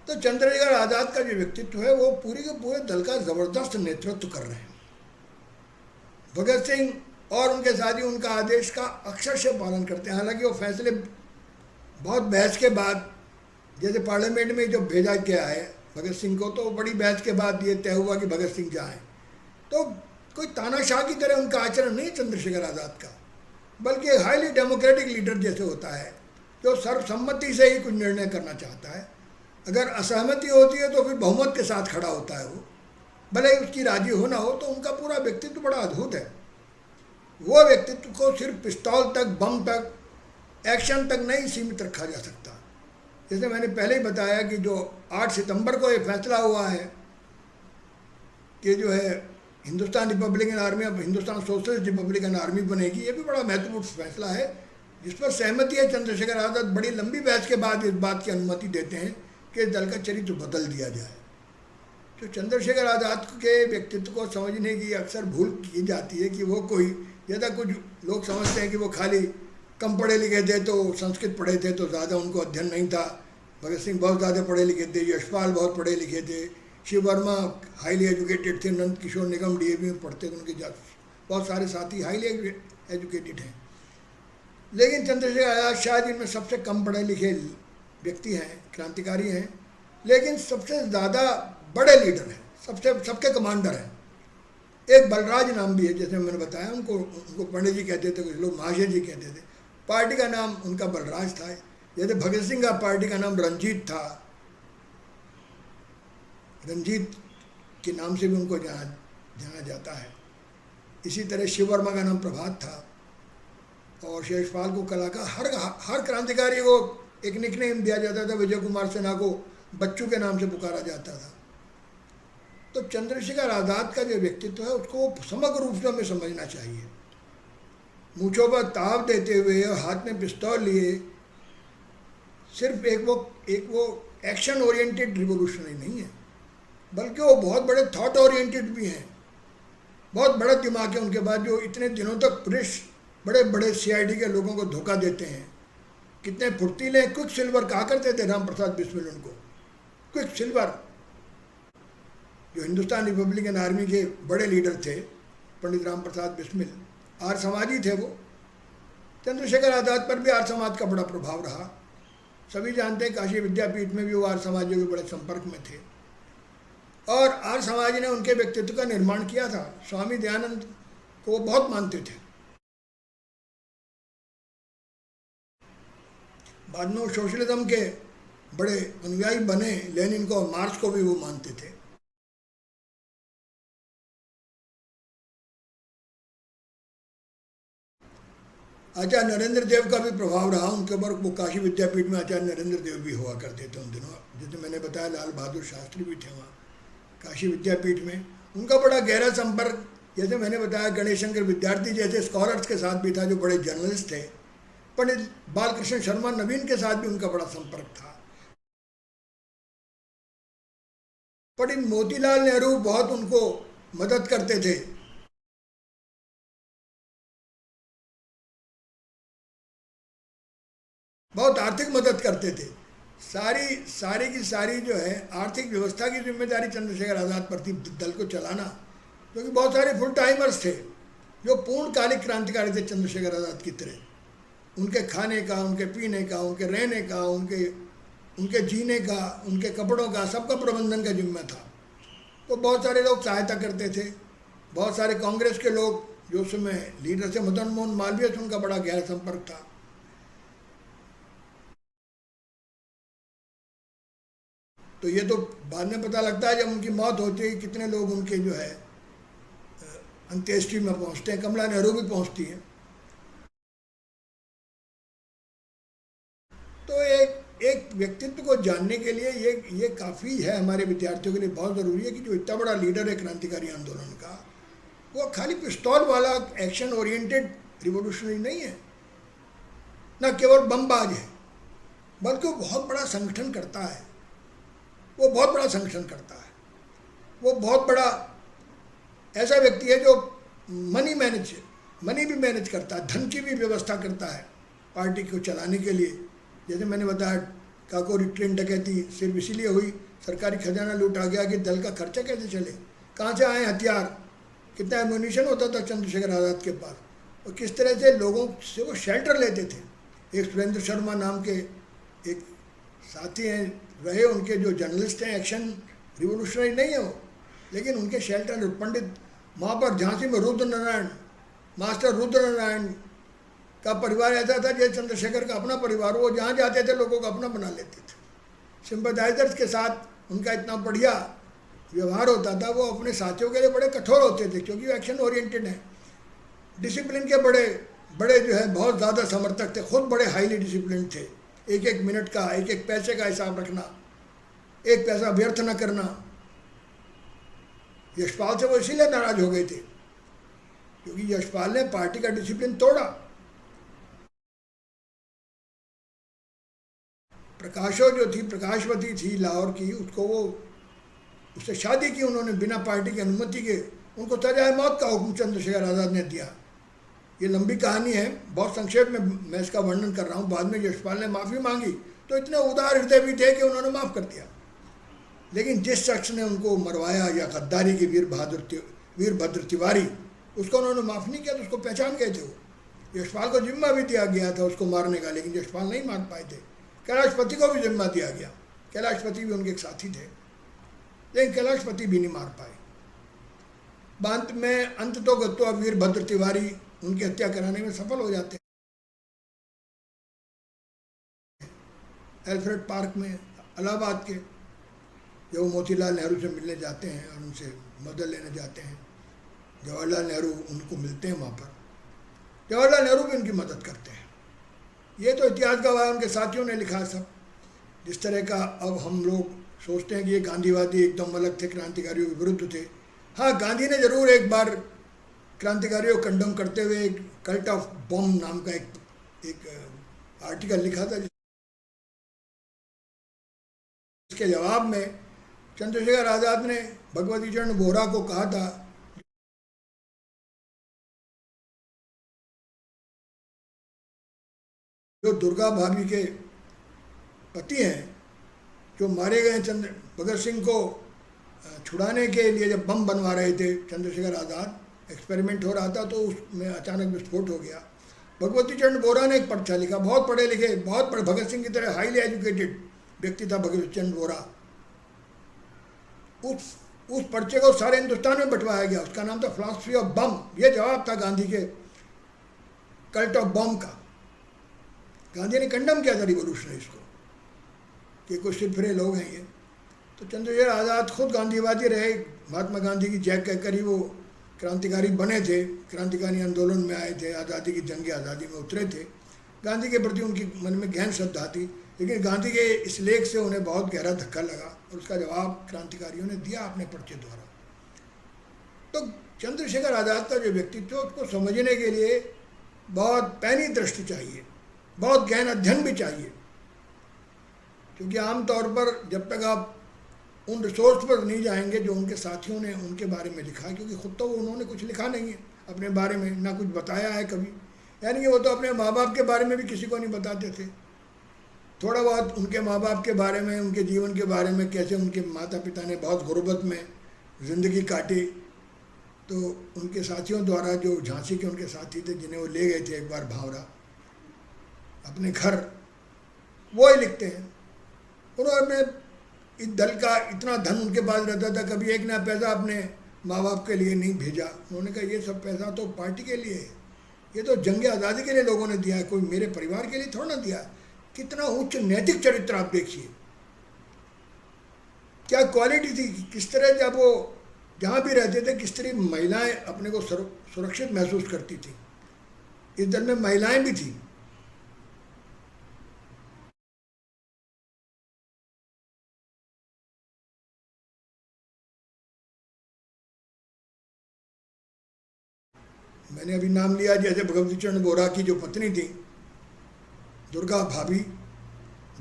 तो चंद्रशेखर आज़ाद का जो व्यक्तित्व है वो पूरे के पूरे दल का ज़बरदस्त नेतृत्व कर रहे हैं। भगत सिंह और उनके साथी उनका आदेश का अक्षरशः पालन करते हैं। हालांकि वो फैसले बहुत बहस के बाद, जैसे पार्लियामेंट में जब भेजा गया है भगत सिंह को, तो बड़ी बहस के बाद ये तय हुआ कि भगत सिंह जाएं। तो कोई तानाशाह की तरह उनका आचरण नहीं चंद्रशेखर आज़ाद का, बल्कि हाईली डेमोक्रेटिक लीडर जैसे होता है जो सर्वसम्मति से ही कुछ निर्णय करना चाहता है। अगर असहमति होती है तो फिर बहुमत के साथ खड़ा होता है वो, भले ही उसकी राजी होना हो। तो उनका पूरा व्यक्तित्व बड़ा अद्भुत है। वो व्यक्तित्व को सिर्फ पिस्तौल तक, बम तक, एक्शन तक नहीं सीमित रखा जा सकता। जैसे मैंने पहले ही बताया कि जो 8 सितंबर को ये फैसला हुआ है कि जो है हिंदुस्तान रिपब्लिकन आर्मी अब हिंदुस्तान सोशलिस्ट रिपब्लिकन आर्मी बनेगी, ये भी बड़ा महत्वपूर्ण फैसला है जिस पर सहमति है। चंद्रशेखर आज़ाद बड़ी लंबी बहस के बाद इस बात की अनुमति देते हैं कि दल का चरित्र बदल दिया जाए। तो चंद्रशेखर आज़ाद के व्यक्तित्व को समझने की अक्सर भूल की जाती है कि वो कोई, ज़्यादा कुछ लोग समझते हैं कि वो खाली कम पढ़े लिखे थे, तो संस्कृत पढ़े थे तो ज़्यादा उनको अध्ययन नहीं था। भगत सिंह बहुत ज़्यादा पढ़े लिखे थे, यशपाल बहुत पढ़े लिखे थे, शिव वर्मा हाईली एजुकेटेड थे, नंद किशोर निगम डीएवी में पढ़ते थे, उनके बहुत सारे साथी हाईली एजुकेटेड हैं। लेकिन चंद्रशेखर आज़ाद शायद इनमें सबसे कम पढ़े लिखे व्यक्ति हैं, क्रांतिकारी हैं, लेकिन सबसे ज़्यादा बड़े लीडर हैं, सबके कमांडर हैं। एक बलराज नाम भी है, जैसे मैंने बताया, उनको पंडित जी कहते थे, कुछ लोग महाशय जी कहते थे। पार्टी का नाम उनका बलराज था। जैसे भगत सिंह का पार्टी का नाम रंजीत था, रंजीत के नाम से भी उनको जाना जाता है। इसी तरह शिव वर्मा का नाम प्रभात था, और यशपाल को कला का हर क्रांतिकारी को एक निकनेम दिया जाता था। विजय कुमार सिन्हा को बच्चू के नाम से पुकारा जाता था। तो चंद्रशेखर आज़ाद का जो व्यक्तित्व है उसको समग्र रूप से हमें समझना चाहिए। मूँछों पर ताव देते हुए और हाथ में पिस्तौल लिए सिर्फ एक वो एक्शन ओरिएंटेड रिवोल्यूशनरी नहीं है, बल्कि वो बहुत बड़े थॉट ओरिएंटेड भी हैं। बहुत बड़ा दिमाग है उनके पास, जो इतने दिनों तक पुलिस बड़े बड़े सीआईडी के लोगों को धोखा देते हैं। कितने फुर्तीले, क्विक सिल्वर कहा करते थे राम प्रसाद बिस्मिल उनको, क्विक सिल्वर। जो हिंदुस्तान रिपब्लिकन आर्मी के बड़े लीडर थे पंडित राम प्रसाद बिस्मिल, आर्य समाजी थे वो। चंद्रशेखर आज़ाद पर भी आर्य समाज का बड़ा प्रभाव रहा। सभी जानते हैं काशी विद्यापीठ में भी वो आर्य समाजियों के बड़े संपर्क में थे, और आर्य समाज ने उनके व्यक्तित्व का निर्माण किया था। स्वामी दयानंद को वो बहुत मानते थे। बाद में वो सोशलिज्म के बड़े अनुयायी बने, लेनिन को और मार्क्स को भी वो मानते थे। आचार्य नरेंद्र देव का भी प्रभाव रहा उनके ऊपर। वो काशी विद्यापीठ में आचार्य नरेंद्र देव भी हुआ करते थे उन दिनों। जैसे मैंने बताया, लाल बहादुर शास्त्री भी थे वहाँ काशी विद्यापीठ में। उनका बड़ा गहरा संपर्क, जैसे मैंने बताया, गणेश शंकर विद्यार्थी जैसे स्कॉलर्स के साथ भी था, जो बड़े जर्नलिस्ट थे। पंडित बालकृष्ण शर्मा नवीन के साथ भी उनका बड़ा संपर्क था। पंडित मोतीलाल नेहरू बहुत उनको मदद करते थे। बहुत आर्थिक मदद करते थे। सारी की सारी जो है आर्थिक व्यवस्था की जिम्मेदारी चंद्रशेखर आज़ाद पर थी, दल को चलाना। क्योंकि बहुत सारे फुल टाइमर्स थे जो पूर्णकालिक क्रांतिकारी थे चंद्रशेखर आज़ाद की तरह। उनके खाने का, उनके पीने का, उनके रहने का, उनके जीने का, उनके कपड़ों का, सबका प्रबंधन का जिम्मा था। तो बहुत सारे लोग सहायता करते थे। बहुत सारे कांग्रेस के लोग जो उस समय लीडर थे, मदन मोहन मालवीय से उनका बड़ा गहरा संपर्क था। तो ये तो बाद में पता लगता है जब उनकी मौत होती है, कितने लोग उनके जो है अंत्येष्टि में पहुंचते हैं। कमला नेहरू भी पहुंचती हैं। तो एक व्यक्तित्व को जानने के लिए ये काफ़ी है, हमारे विद्यार्थियों के लिए बहुत ज़रूरी है कि जो इतना बड़ा लीडर है क्रांतिकारी आंदोलन का, वो खाली पिस्तौल वाला एक्शन ओरिएंटेड रिवोल्यूशनरी नहीं है, न केवल बमबाज है, बल्कि वो बहुत बड़ा संगठन करता है। वो बहुत बड़ा संगठन करता है। वो बहुत बड़ा ऐसा व्यक्ति है जो मनी भी मैनेज करता है, धन की भी व्यवस्था करता है पार्टी को चलाने के लिए। जैसे मैंने बताया, काकोरी ट्रेन डकैती सिर्फ इसीलिए हुई, सरकारी खजाना लूटा गया कि दल का खर्चा कैसे चले। कहाँ से आए हथियार, कितना एम्यूनिशन होता था चंद्रशेखर आज़ाद के पास, और किस तरह से लोगों से वो शेल्टर लेते थे। एक सुरेंद्र शर्मा नाम के एक साथी हैं रहे, उनके जो जर्नलिस्ट हैं, एक्शन रिवोल्यूशनरी नहीं है वो, लेकिन उनके शेल्टर पंडित वहाँ पर झांसी में मास्टर रुद्रनारायण का परिवार ऐसा था जैसे चंद्रशेखर का अपना परिवार। वो जहाँ जाते थे लोगों को अपना बना लेते थे। सिंपैथाइजर्स के साथ उनका इतना बढ़िया व्यवहार होता था। वो अपने साथियों के लिए बड़े कठोर होते थे, क्योंकि वो एक्शन ओरिएंटेड है। डिसिप्लिन के बड़े जो है बहुत ज़्यादा समर्थक थे, खुद बड़े हाईली डिसिप्लिन थे। एक मिनट का, एक पैसे का हिसाब रखना, एक पैसा व्यर्थ न करना। यशपाल से वो इसीलिए नाराज हो गए थे क्योंकि यशपाल ने पार्टी का डिसिप्लिन तोड़ा। प्रकाशो जो थी, प्रकाशवती थी लाहौर की, उससे शादी की उन्होंने बिना पार्टी की अनुमति के। उनको सजाए मौत का हुक्म चंद्रशेखर आज़ाद ने दिया। ये लंबी कहानी है, बहुत संक्षेप में मैं इसका वर्णन कर रहा हूँ। बाद में यशपाल ने माफ़ी मांगी तो इतने उदार हृदय भी थे कि उन्होंने माफ़ कर दिया। लेकिन जिस शख्स ने उनको मरवाया या गद्दारी की वीरभद्र तिवारी, उसको उन्होंने माफ़ नहीं किया, तो उसको पहचान गए थे वो। यशपाल को जिम्मा भी दिया गया था उसको मारने का, लेकिन यशपाल नहीं मार पाए थे। कैलाशपति को भी जिम्मा दिया गया, कैलाशपति भी उनके एक साथी थे, लेकिन कैलाशपति भी नहीं मार पाए। अंत में अंततोगत्वा वीरभद्र तिवारी उनकी हत्या कराने में सफल हो जाते हैं। एल्फ्रेड पार्क में इलाहाबाद के, जब वो मोतीलाल नेहरू से मिलने जाते हैं और उनसे मदद लेने जाते हैं, जवाहरलाल नेहरू उनको मिलते हैं वहाँ पर, जवाहरलाल नेहरू भी उनकी मदद करते हैं। ये तो इतिहास गवाह है, उनके साथियों ने लिखा सब। जिस तरह का अब हम लोग सोचते हैं कि ये गांधीवादी एकदम अलग थे, क्रांतिकारियों के विरुद्ध थे। हाँ, गांधी ने जरूर एक बार क्रांतिकारियों को कंडम करते हुए एक कल्ट ऑफ बॉम्ब नाम का एक आर्टिकल लिखा था, जिसके जवाब में चंद्रशेखर आज़ाद ने भगवती चरण वोहरा को कहा था, जो दुर्गा भाभी के पति हैं, जो मारे गए भगत सिंह को छुड़ाने के लिए जब बम बनवा रहे थे चंद्रशेखर आज़ाद, एक्सपेरिमेंट हो रहा था, तो उसमें अचानक विस्फोट हो गया। भगवती चरण वोहरा ने एक पर्चा लिखा, बहुत पढ़े लिखे, बहुत पढ़े, भगत सिंह की तरह हाईली एजुकेटेड व्यक्ति था भगवती चरण वोहरा। उस पर्चे को सारे हिंदुस्तान में बंटवाया गया, उसका नाम था फिलॉसफी ऑफ बम। ये जवाब था गांधी के कल्ट ऑफ बम का। गांधी ने कंडम किया था रिवोल्यूशनरीज को कि कुछ सिरफिरे लोग हैं ये। तो चंद्रशेखर आज़ाद खुद गांधीवादी रहे, महात्मा गांधी की जय कहकर ही वो क्रांतिकारी बने थे, क्रांतिकारी आंदोलन में आए थे, आज़ादी की जंग आज़ादी में उतरे थे। गांधी के प्रति उनकी मन में गहन श्रद्धा थी, लेकिन गांधी के इस लेख से उन्हें बहुत गहरा धक्का लगा और उसका जवाब क्रांतिकारियों ने दिया अपने पर्चे द्वारा। तो चंद्रशेखर आज़ाद का जो व्यक्तित्व, उसको समझने के लिए बहुत पैनी दृष्टि चाहिए, बहुत गहन अध्ययन भी चाहिए, क्योंकि आमतौर पर जब तक आप उन रिसोर्स पर नहीं जाएंगे जो उनके साथियों ने उनके बारे में लिखा है, क्योंकि खुद तो उन्होंने कुछ लिखा नहीं है अपने बारे में, ना कुछ बताया है कभी, यानी कि वो तो अपने माँ बाप के बारे में भी किसी को नहीं बताते थे। थोड़ा बहुत उनके माँ बाप के बारे में, उनके जीवन के बारे में, कैसे उनके माता पिता ने बहुत गुर्बत में ज़िंदगी काटी, तो उनके साथियों द्वारा, जो झांसी के उनके साथी थे जिन्हें वो ले गए थे एक बार भावरा अपने घर, वो ही लिखते हैं। उन्होंने इस दल का इतना धन उनके पास रहता था, कभी एक ना पैसा अपने माँ बाप के लिए नहीं भेजा। उन्होंने कहा ये सब पैसा तो पार्टी के लिए है, ये तो जंग आज़ादी के लिए लोगों ने दिया है, कोई मेरे परिवार के लिए थोड़ा ना दिया। कितना उच्च नैतिक चरित्र आप देखिए, क्या क्वालिटी थी, किस तरह जब वो जहाँ भी रहते थे किस तरह महिलाएं अपने को सुरक्षित महसूस करती थी। इस दल में महिलाएं भी थी। मैंने अभी नाम लिया, जैसे भगवती चरण वोहरा की जो पत्नी थी दुर्गा भाभी,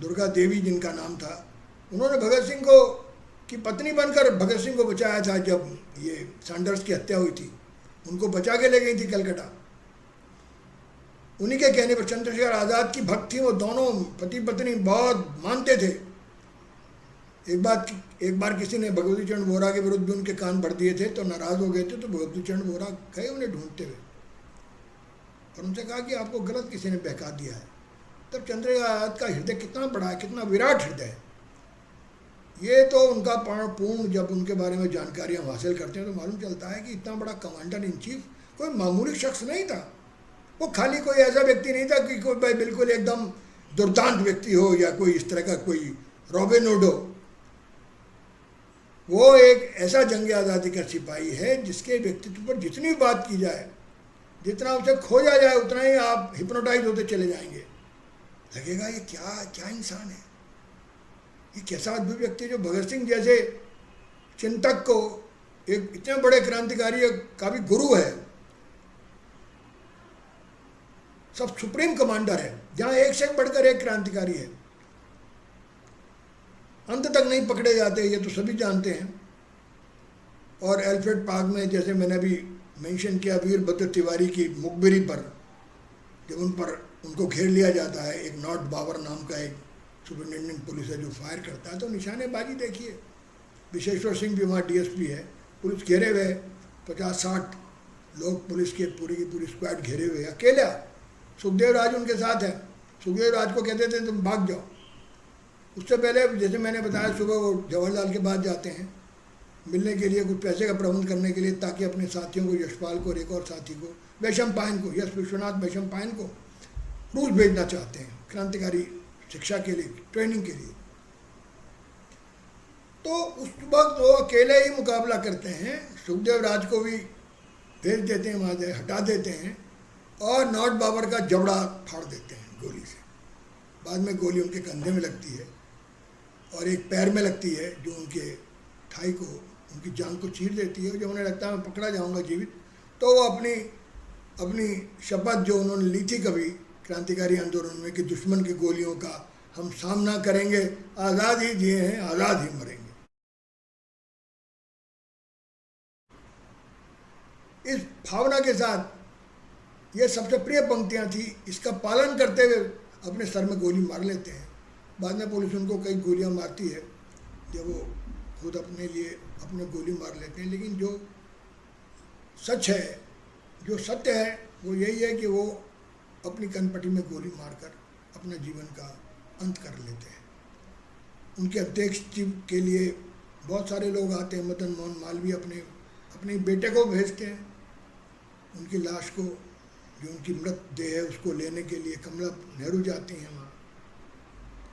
दुर्गा देवी जिनका नाम था, उन्होंने भगत सिंह को की पत्नी बनकर भगत सिंह को बचाया था। जब ये सैंडर्स की हत्या हुई थी, उनको बचा के ले गई थी कलकत्ता। उन्हीं के कहने पर चंद्रशेखर आज़ाद की भक्त थी वो, दोनों पति पत्नी बहुत मानते थे। एक बार किसी ने भगवती चरण वोहरा के विरुद्ध भी उनके कान भर दिए थे, तो नाराज़ हो गए थे, तो भगवती चरण वोहरा गए उन्हें ढूंढते हुए और उनसे कहा कि आपको गलत किसी ने बहका दिया है। तब चंद्रशेखर आज़ाद का हृदय कितना बड़ा है, कितना विराट हृदय है। ये तो उनका पूर्ण, जब उनके बारे में जानकारी हम हासिल करते हैं तो मालूम चलता है कि इतना बड़ा कमांडर इन चीफ कोई मामूली शख्स नहीं था। वो खाली कोई ऐसा व्यक्ति नहीं था कि कोई बिल्कुल एकदम दुर्दांत व्यक्ति हो या कोई इस तरह का कोई रॉबिन हुड हो। वो एक ऐसा जंग आज़ादी का सिपाही है जिसके व्यक्तित्व पर जितनी बात की जाए, जितना उसे खोजा जाए, उतना ही आप हिप्नोटाइज होते चले जाएंगे। लगेगा ये क्या इंसान है, ये कैसा अद्भुत व्यक्ति है जो भगत सिंह जैसे चिंतक को, एक इतने बड़े क्रांतिकारी का भी गुरु है, सब सुप्रीम कमांडर है, जहाँ एक से बढ़कर एक क्रांतिकारी है, अंत तक नहीं पकड़े जाते, ये तो सभी जानते हैं। और एल्फ्रेड पार्क में, जैसे मैंने अभी मेंशन किया, वीरभद्र तिवारी की मुखबिरी पर जब उनको घेर लिया जाता है, एक नॉट बाबर नाम का एक सुपरिटेंडेंट पुलिस है जो फायर करता है, तो निशानेबाजी देखिए, विशेश्वर सिंह भी वहाँ डीएसपी है, पुलिस घेरे हुए 50-60 लोग, पुलिस के पूरी की पूरी स्क्वाड घेरे हुए, अकेला सुखदेव राज उनके साथ है। सुखदेव राज को कहते थे तुम भाग जाओ। उससे पहले जैसे मैंने बताया, सुबह वो जवाहरलाल के पास जाते हैं मिलने के लिए, कुछ पैसे का प्रबंध करने के लिए, ताकि अपने साथियों को, यशपाल को और एक और साथी को, वैशंपायन को, यश विश्वनाथ वैशंपायन को रूस भेजना चाहते हैं क्रांतिकारी शिक्षा के लिए, ट्रेनिंग के लिए। तो उस वक्त वो अकेले ही मुकाबला करते हैं, सुखदेव राज को भी भेज देते हैं वहाँ से, हटा देते हैं और नॉट बाबर का जबड़ा फाड़ देते हैं गोली से। बाद में गोली उनके कंधे में लगती है और एक पैर में लगती है, जो उनके थाई को, उनकी जान को चीर देती है। जब उन्हें लगता है मैं पकड़ा जाऊंगा जीवित, तो वो अपनी शपथ जो उन्होंने ली थी कभी क्रांतिकारी आंदोलन में कि दुश्मन की गोलियों का हम सामना करेंगे, आज़ाद ही जिए हैं आज़ाद ही मरेंगे, इस भावना के साथ ये सबसे प्रिय पंक्तियाँ थी। इसका पालन करते हुए अपने सर में गोली मार लेते हैं। बाद में पुलिस उनको कई गोलियां मारती है जब वो खुद अपने गोली मार लेते हैं। लेकिन जो सच है, जो सत्य है, वो यही है कि वो अपनी कनपटी में गोली मारकर अपना जीवन का अंत कर लेते हैं। उनके अंत्येष्टि के लिए बहुत सारे लोग आते हैं। मदन मोहन मालवीय अपने बेटे को भेजते हैं, उनकी लाश को, जो उनकी मृतदेह है उसको लेने के लिए कमला नेहरू जाती हैं वहाँ।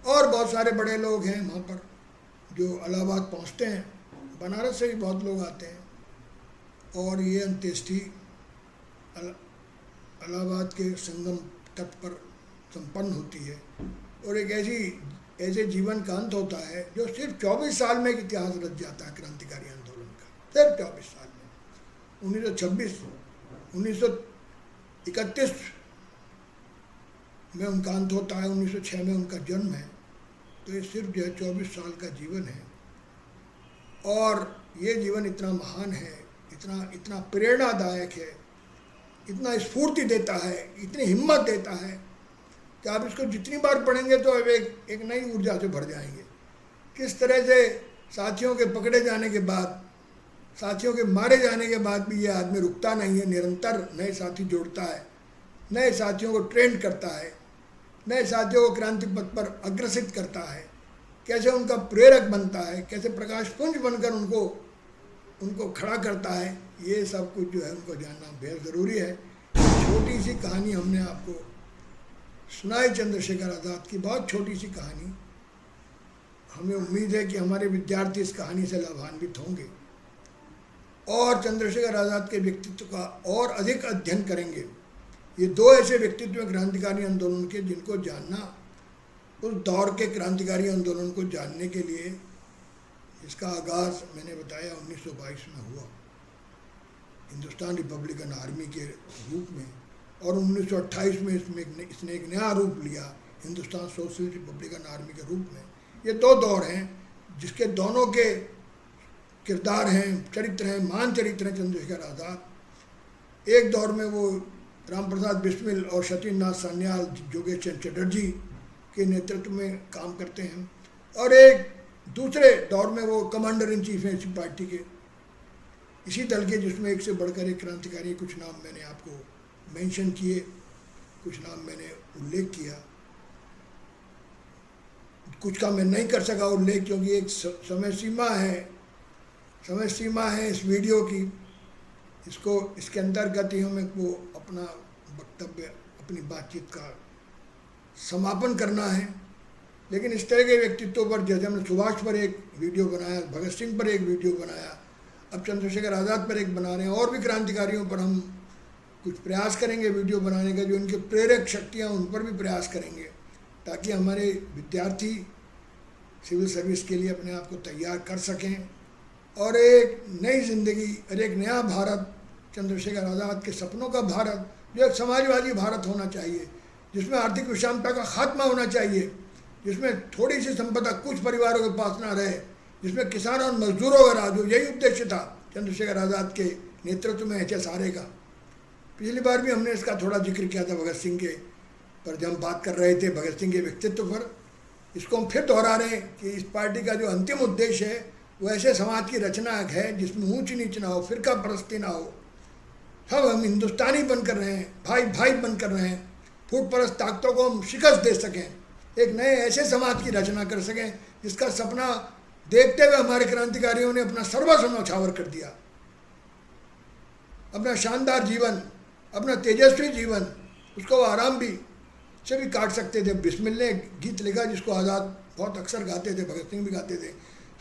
और बहुत सारे बड़े लोग हैं वहाँ पर जो इलाहाबाद पहुँचते हैं, बनारस से भी बहुत लोग आते हैं। और ये अंत्येष्टि इलाहाबाद के संगम तट पर संपन्न होती है और एक ऐसे जीवन का अंत होता है जो सिर्फ 24 साल में एक इतिहास रच जाता है क्रांतिकारी आंदोलन का, सिर्फ 24 साल में। 1931 में उनका अंत होता है, 1906 में उनका जन्म है। तो ये सिर्फ जो है 24 साल का जीवन है और ये जीवन इतना महान है, इतना प्रेरणादायक है, इतना स्फूर्ति देता है, इतनी हिम्मत देता है कि आप इसको जितनी बार पढ़ेंगे तो अब एक नई ऊर्जा से भर जाएंगे। किस तरह से साथियों के पकड़े जाने के बाद, साथियों के मारे जाने के बाद भी ये आदमी रुकता नहीं है, निरंतर नए साथी जोड़ता है, नए साथियों को ट्रेंड करता है, नए साथियों को क्रांति पथ पर अग्रसित करता है, कैसे उनका प्रेरक बनता है, कैसे प्रकाश पुंज बनकर उनको खड़ा करता है। ये सब कुछ जो है उनको जानना बेहद ज़रूरी है। छोटी सी कहानी हमने आपको सुनाई चंद्रशेखर आज़ाद की, बहुत छोटी सी कहानी। हमें उम्मीद है कि हमारे विद्यार्थी इस कहानी से लाभान्वित होंगे और चंद्रशेखर आज़ाद के व्यक्तित्व का और अधिक अध्ययन करेंगे। ये दो ऐसे व्यक्तित्व हैं क्रांतिकारी आंदोलन के जिनको जानना, उस दौर के क्रांतिकारी आंदोलन को जानने के लिए, इसका आगाज़ मैंने बताया 1922 में हुआ हिंदुस्तान रिपब्लिकन आर्मी के रूप में, और 1928 में इसने एक नया रूप लिया हिंदुस्तान सोशलिस्ट रिपब्लिकन आर्मी के रूप में। ये दो दौर हैं जिसके दोनों के किरदार हैं, चरित्र हैं, महान चरित्र हैं चंद्रशेखर आज़ाद। एक दौर में वो राम प्रसाद बिस्मिल और सत्येंद्र नाथ सान्याल, योगेश चंद्र चटर्जी के नेतृत्व में काम करते हैं, और एक दूसरे दौर में वो कमांडर इन चीफ हैं इसी पार्टी के, इसी दल के, जिसमें एक से बढ़कर एक क्रांतिकारी। कुछ नाम मैंने आपको मेंशन किए, कुछ नाम मैंने उल्लेख किया, कुछ का मैं नहीं कर सका उल्लेख क्योंकि एक समय सीमा है इस वीडियो की। इसके अंतर्गत ही हमें को अपना वक्तव्य, अपनी बातचीत का समापन करना है। लेकिन इस तरह के व्यक्तित्वों पर, जैसे हमने सुभाष पर एक वीडियो बनाया, भगत सिंह पर एक वीडियो बनाया, अब चंद्रशेखर आज़ाद पर एक बना रहे हैं, और भी क्रांतिकारियों पर हम कुछ प्रयास करेंगे वीडियो बनाने का, जो इनके प्रेरक शक्तियाँ उन पर भी प्रयास करेंगे, ताकि हमारे विद्यार्थी सिविल सर्विस के लिए अपने आप को तैयार कर सकें और एक नई ज़िंदगी और एक नया भारत, चंद्रशेखर आज़ाद के सपनों का भारत, जो एक समाजवादी भारत होना चाहिए, जिसमें आर्थिक विषमता का खात्मा होना चाहिए, जिसमें थोड़ी सी संपदा कुछ परिवारों के पास ना रहे, जिसमें किसानों और मजदूरों का राज हो। यही उद्देश्य था चंद्रशेखर आज़ाद के नेतृत्व में HSRA का। पिछली बार भी हमने इसका थोड़ा जिक्र किया था भगत सिंह के पर, जब हम बात कर रहे थे भगत सिंह के व्यक्तित्व पर। इसको हम फिर दोहरा रहे हैं कि इस पार्टी का जो अंतिम उद्देश्य है वो ऐसे समाज की रचना है जिसमें ऊंच नीच ना हो, फिरका परस्ती ना हो, सब हम हिंदुस्तानी बनकर रहे हैं, भाई भाई बनकर रहे हैं, फूट परस्त ताकतों को हम शिकस्त दे सकें, एक नए ऐसे समाज की रचना कर सकें जिसका सपना देखते हुए हमारे क्रांतिकारियों ने अपना सर्वस्व न्यौछावर कर दिया, अपना शानदार जीवन, अपना तेजस्वी जीवन, उसको वो आराम भी से भी काट सकते थे। बिस्मिल ने गीत लिखा जिसको आज़ाद बहुत अक्सर गाते थे, भगत सिंह भी गाते थे,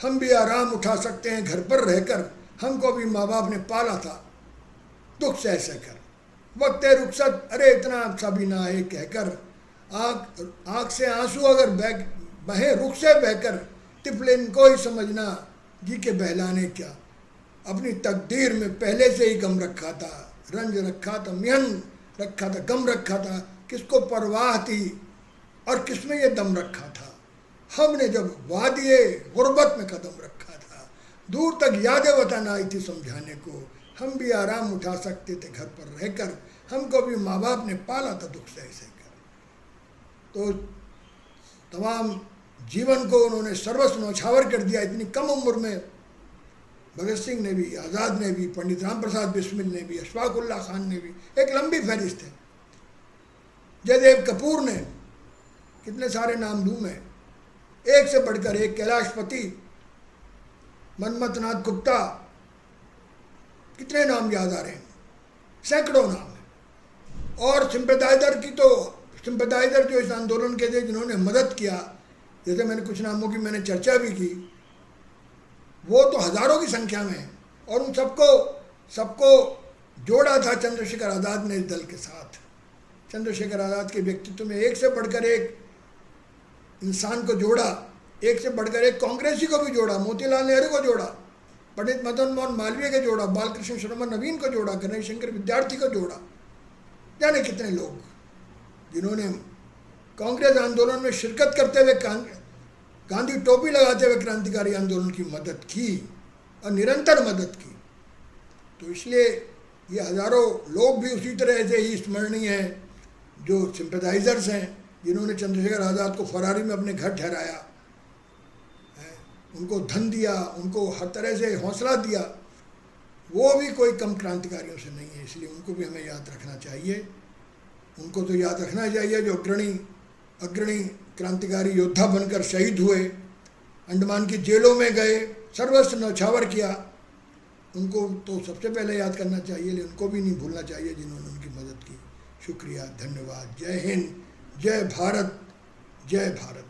हम भी आराम उठा सकते हैं घर पर रहकर, हमको भी माँ बाप ने पाला था दुख सह सहकर, वक्त रुखसत अरे इतना सा भी ना आए कहकर, आँख से आंसू अगर बहे रुख से बहकर, तिफलिन को ही समझना जी के बहलाने क्या, अपनी तकदीर में पहले से ही गम रखा था, रंज रखा था, मिहन रखा था, गम रखा था, किसको परवाह थी और किसमें ये दम रखा था। हमने जब वादिये गुर्बत में कदम रखा था, दूर तक यादें वतन आई थी समझाने को, हम भी आराम उठा सकते थे घर पर रहकर, हमको भी माँ बाप ने पाला था दुख सह सहकर। तो तमाम जीवन को उन्होंने सर्वस्व न्यौछावर कर दिया इतनी कम उम्र में। भगत सिंह ने भी, आज़ाद ने भी, पंडित राम प्रसाद बिस्मिल ने भी, अशफाक उल्लाह खान ने भी, एक लंबी फहरिस्त है। जयदेव कपूर ने, कितने सारे नाम लूँ मैं, एक से बढ़कर एक, कैलाशपति, मनमथ नाथ गुप्ता, कितने नाम याद आ रहे हैं, सैकड़ों नाम है। और सिंपैथाइजर की तो, सिंपैथाइजर जो इस आंदोलन के थे जिन्होंने मदद किया, जैसे मैंने कुछ नामों की मैंने चर्चा भी की, वो तो हज़ारों की संख्या में है। और उन सबको जोड़ा था चंद्रशेखर आज़ाद ने इस दल के साथ। चंद्रशेखर आज़ाद के व्यक्तित्व में एक से बढ़कर एक इंसान को जोड़ा, एक से बढ़कर एक कांग्रेसी को भी जोड़ा, मोतीलाल नेहरू को जोड़ा, पंडित मदन मोहन मालवीय को जोड़ा, बालकृष्ण शर्मा नवीन को जोड़ा, गणेश शंकर विद्यार्थी को जोड़ा, जाने कितने लोग जिन्होंने कांग्रेस आंदोलन में शिरकत करते हुए, गांधी टोपी लगाते हुए क्रांतिकारी आंदोलन की मदद की और निरंतर मदद की। तो इसलिए ये हज़ारों लोग भी उसी तरह से ही स्मरणीय हैं जो सिंपैथाइजर्स हैं, जिन्होंने चंद्रशेखर आज़ाद को फरारी में अपने घर ठहराया, उनको धन दिया, उनको हर तरह से हौसला दिया, वो भी कोई कम क्रांतिकारियों से नहीं है। इसलिए उनको भी हमें याद रखना चाहिए। उनको तो याद रखना चाहिए जो अग्रणी क्रांतिकारी योद्धा बनकर शहीद हुए, अंडमान की जेलों में गए, सर्वस्व न्यौछावर किया, उनको तो सबसे पहले याद करना चाहिए, लेकिन उनको भी नहीं भूलना चाहिए जिन्होंने उनकी मदद की। शुक्रिया, धन्यवाद। जय हिंद, जय भारत, जय भारत।